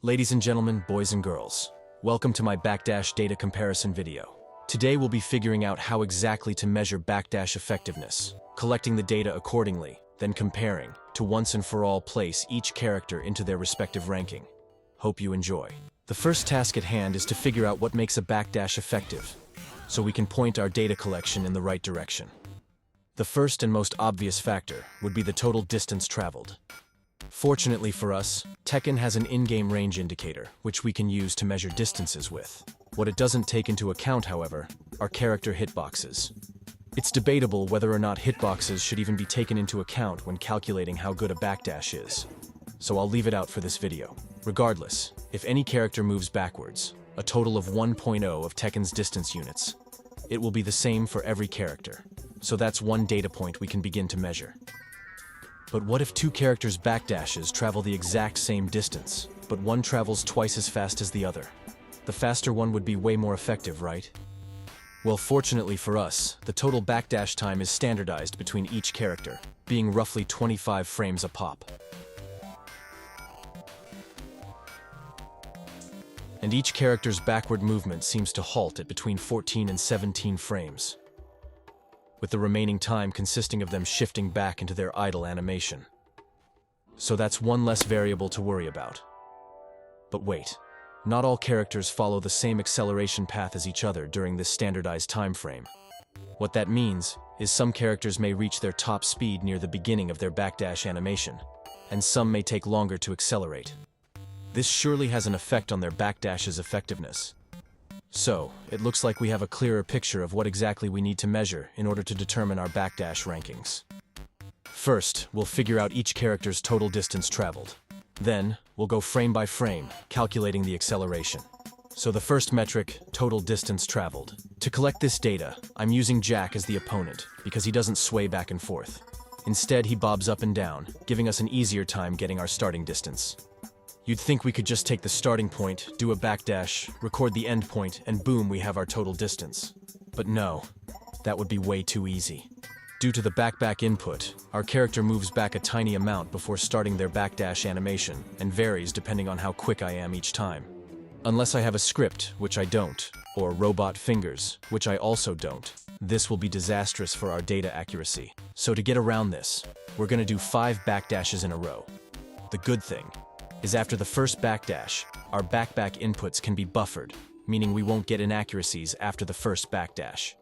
Ladies and gentlemen, boys and girls, welcome to my BACKDASH data comparison video. Today we'll be figuring out how exactly to measure BACKDASH effectiveness, collecting the data accordingly, then comparing, to once and for all place each character into their respective ranking. Hope you enjoy. The first task at hand is to figure out what makes a BACKDASH effective, so we can point our data collection in the right direction. The first and most obvious factor would be the total distance traveled. Fortunately for us, Tekken has an in-game range indicator, which we can use to measure distances with. What it doesn't take into account, however, are character hitboxes. It's debatable whether or not hitboxes should even be taken into account when calculating how good a BACKDASH is, so I'll leave it out for this video. Regardless, if any character moves backwards, a total of 1.0 of Tekken's distance units, it will be the same for every character, so that's one data point we can begin to measure. But what if two characters' backdashes travel the exact same distance, but one travels twice as fast as the other? The faster one would be way more effective, right? Well, fortunately for us, the total backdash time is standardized between each character, being roughly 25 frames a pop. And each character's backward movement seems to halt at between 14 and 17 frames, with the remaining time consisting of them shifting back into their idle animation. So that's one less variable to worry about. But wait, not all characters follow the same acceleration path as each other during this standardized time frame. What that means is some characters may reach their top speed near the beginning of their backdash animation, and some may take longer to accelerate. This surely has an effect on their backdash's effectiveness. So, it looks like we have a clearer picture of what exactly we need to measure in order to determine our backdash rankings. First, we'll figure out each character's total distance traveled. Then, we'll go frame by frame, calculating the acceleration. So the first metric, total distance traveled. To collect this data, I'm using Jack as the opponent, because he doesn't sway back and forth. Instead, he bobs up and down, giving us an easier time getting our starting distance. You'd think we could just take the starting point, do a backdash, record the end point, and boom, we have our total distance. But no, that would be way too easy. Due to the back input, our character moves back a tiny amount before starting their backdash animation, and varies depending on how quick I am each time. Unless I have a script, which I don't, or robot fingers, which I also don't, this will be disastrous for our data accuracy. So to get around this, we're gonna do 5 backdashes in a row. The good thing is after the first backdash, our back inputs can be buffered, meaning we won't get inaccuracies after the first backdash.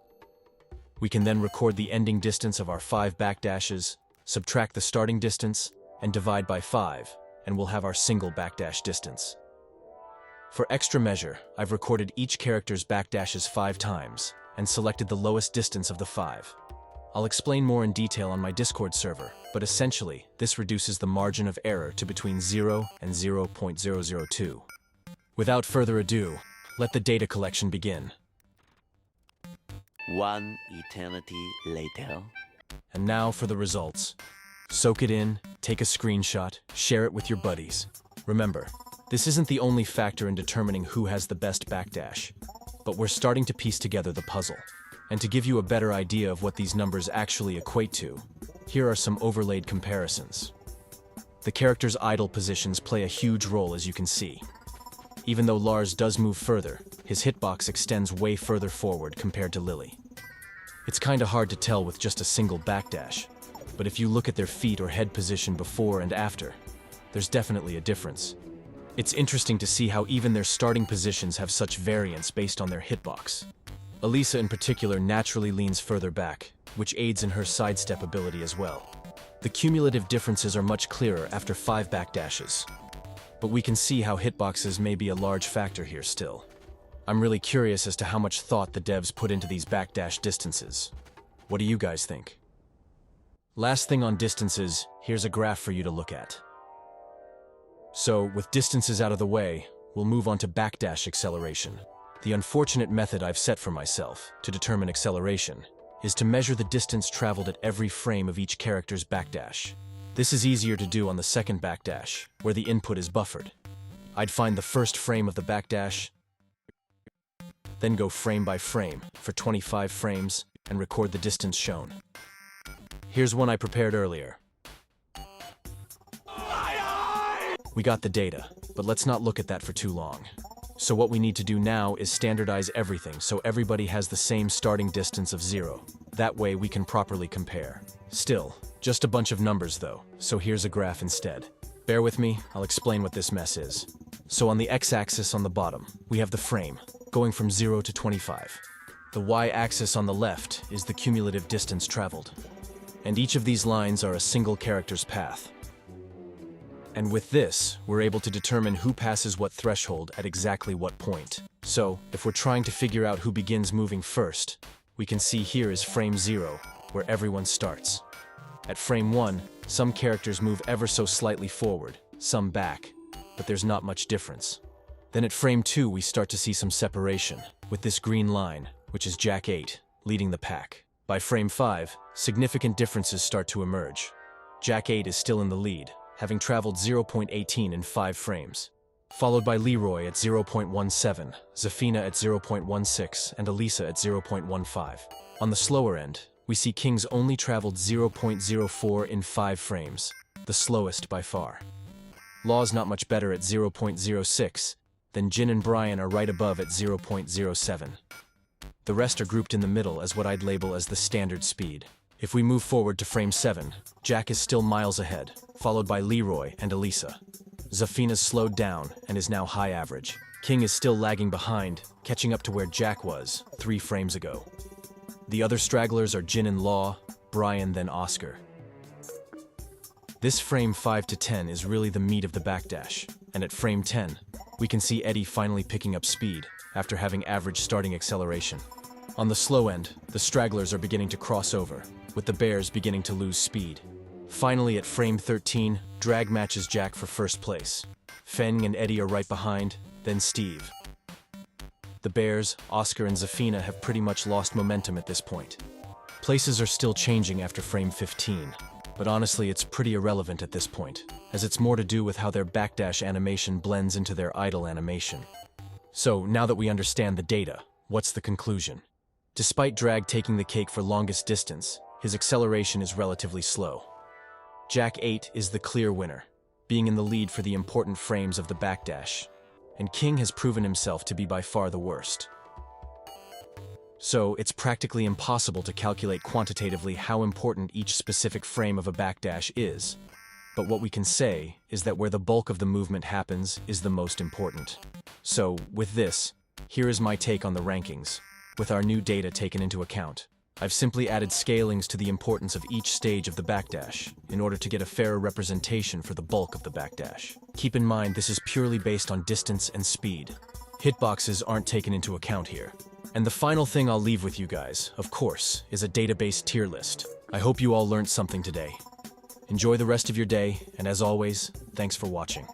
We can then record the ending distance of our 5 backdashes, subtract the starting distance, and divide by 5, and we'll have our single backdash distance. For extra measure, I've recorded each character's backdashes 5 times, and selected the lowest distance of the 5. I'll explain more in detail on my Discord server, but essentially, this reduces the margin of error to between 0 and 0.002. Without further ado, let the data collection begin. One eternity later. And now for the results. Soak it in, take a screenshot, share it with your buddies. Remember, this isn't the only factor in determining who has the best backdash, but we're starting to piece together the puzzle. And to give you a better idea of what these numbers actually equate to, here are some overlaid comparisons. The character's idle positions play a huge role, as you can see. Even though Lars does move further, his hitbox extends way further forward compared to Lily. It's kinda hard to tell with just a single backdash, but if you look at their feet or head position before and after, there's definitely a difference. It's interesting to see how even their starting positions have such variance based on their hitbox. Elisa in particular naturally leans further back, which aids in her sidestep ability as well. The cumulative differences are much clearer after 5 backdashes, but we can see how hitboxes may be a large factor here still. I'm really curious as to how much thought the devs put into these backdash distances. What do you guys think? Last thing on distances, here's a graph for you to look at. So, with distances out of the way, we'll move on to backdash acceleration. The unfortunate method I've set for myself to determine acceleration is to measure the distance traveled at every frame of each character's backdash. This is easier to do on the second backdash, where the input is buffered. I'd find the first frame of the backdash, then go frame by frame for 25 frames and record the distance shown. Here's one I prepared earlier. We got the data. but let's not look at that for too long. So what we need to do now is standardize everything so everybody has the same starting distance of 0. That way we can properly compare. Still, just a bunch of numbers though, so here's a graph instead. Bear with me, I'll explain what this mess is. So on the x-axis on the bottom, we have the frame, going from 0 to 25. The y-axis on the left is the cumulative distance traveled. And each of these lines are a single character's path. And with this, we're able to determine who passes what threshold at exactly what point. So, if we're trying to figure out who begins moving first, we can see here is frame 0, where everyone starts. At frame 1, some characters move ever so slightly forward, some back, but there's not much difference. Then at frame 2, we start to see some separation, with this green line, which is Jack 8, leading the pack. By frame 5, significant differences start to emerge. Jack 8 is still in the lead, having traveled 0.18 in 5 frames, followed by Leroy at 0.17, Zafina at 0.16, and Elisa at 0.15. On the slower end, we see King's only traveled 0.04 in 5 frames, the slowest by far. Law's not much better at 0.06, then Jin and Brian are right above at 0.07. The rest are grouped in the middle as what I'd label as the standard speed. If we move forward to frame 7, Jack is still miles ahead, followed by Leroy and Elisa. Zafina's slowed down and is now high average. King is still lagging behind, catching up to where Jack was 3 frames ago. The other stragglers are Jin and Law, Brian then Oscar. This frame 5 to 10 is really the meat of the backdash, and at frame 10, we can see Eddie finally picking up speed after having average starting acceleration. On the slow end, the stragglers are beginning to cross over, with the bears beginning to lose speed. Finally, at frame 13, Drag matches Jack for first place. Feng and Eddie are right behind, then Steve. The bears, Oscar and Zafina have pretty much lost momentum at this point. Places are still changing after frame 15, but honestly it's pretty irrelevant at this point, as it's more to do with how their backdash animation blends into their idle animation. So, now that we understand the data, what's the conclusion? Despite Drag taking the cake for longest distance, his acceleration is relatively slow. Jack 8 is the clear winner, being in the lead for the important frames of the backdash, and King has proven himself to be by far the worst. So, it's practically impossible to calculate quantitatively how important each specific frame of a backdash is, but what we can say is that where the bulk of the movement happens is the most important. So, with this, here is my take on the rankings, with our new data taken into account. I've simply added scalings to the importance of each stage of the backdash in order to get a fairer representation for the bulk of the backdash. Keep in mind this is purely based on distance and speed. Hitboxes aren't taken into account here. And the final thing I'll leave with you guys, of course, is a database tier list. I hope you all learned something today. Enjoy the rest of your day, and as always, thanks for watching.